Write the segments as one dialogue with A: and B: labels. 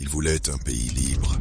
A: Ils voulaient un pays libre.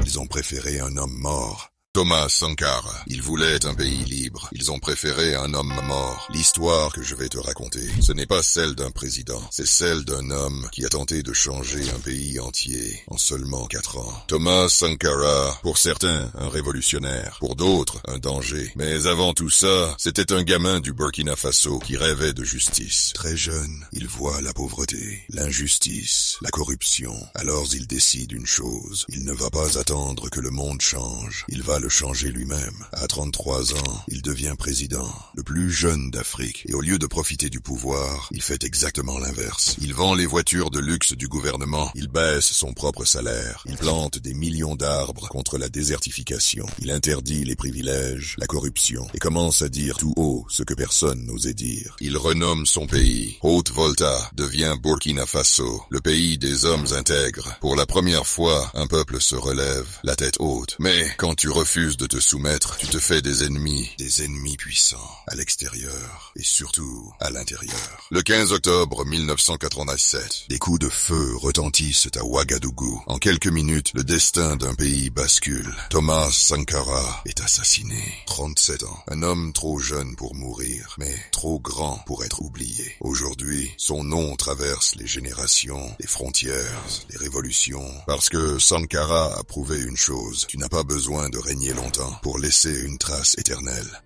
A: Ils ont préféré un homme mort. Thomas Sankara. Ils voulaient un pays libre. Ils ont préféré un homme mort. L'histoire que je vais te raconter, ce n'est pas celle d'un président. C'est celle d'un homme qui a tenté de changer un pays entier en seulement 4 ans. Thomas Sankara, pour certains, un révolutionnaire. Pour d'autres, un danger. Mais avant tout ça, c'était un gamin du Burkina Faso qui rêvait de justice. Très jeune, il voit la pauvreté, l'injustice, la corruption. Alors il décide une chose. Il ne va pas attendre que le monde change. Il va le changer lui-même. À 33 ans, il devient président, le plus jeune d'Afrique. Et au lieu de profiter du pouvoir, il fait exactement l'inverse. Il vend les voitures de luxe du gouvernement. Il baisse son propre salaire. Il plante des millions d'arbres contre la désertification. Il interdit les privilèges, la corruption, et commence à dire tout haut ce que personne n'osait dire. Il renomme son pays. Haute-Volta devient Burkina Faso, le pays des hommes intègres. Pour la première fois, un peuple se relève, la tête haute. Mais quand tu refuses de te soumettre, tu te fais des ennemis puissants, à l'extérieur et surtout à l'intérieur. Le 15 octobre 1987, des coups de feu retentissent à Ouagadougou. En quelques minutes, le destin d'un pays bascule. Thomas Sankara est assassiné. 37 ans, un homme trop jeune pour mourir, mais trop grand pour être oublié. Aujourd'hui, son nom traverse les générations, les frontières, les révolutions, parce que Sankara a prouvé une chose: tu n'as pas besoin de régner longtemps pour laisser une trace éternelle.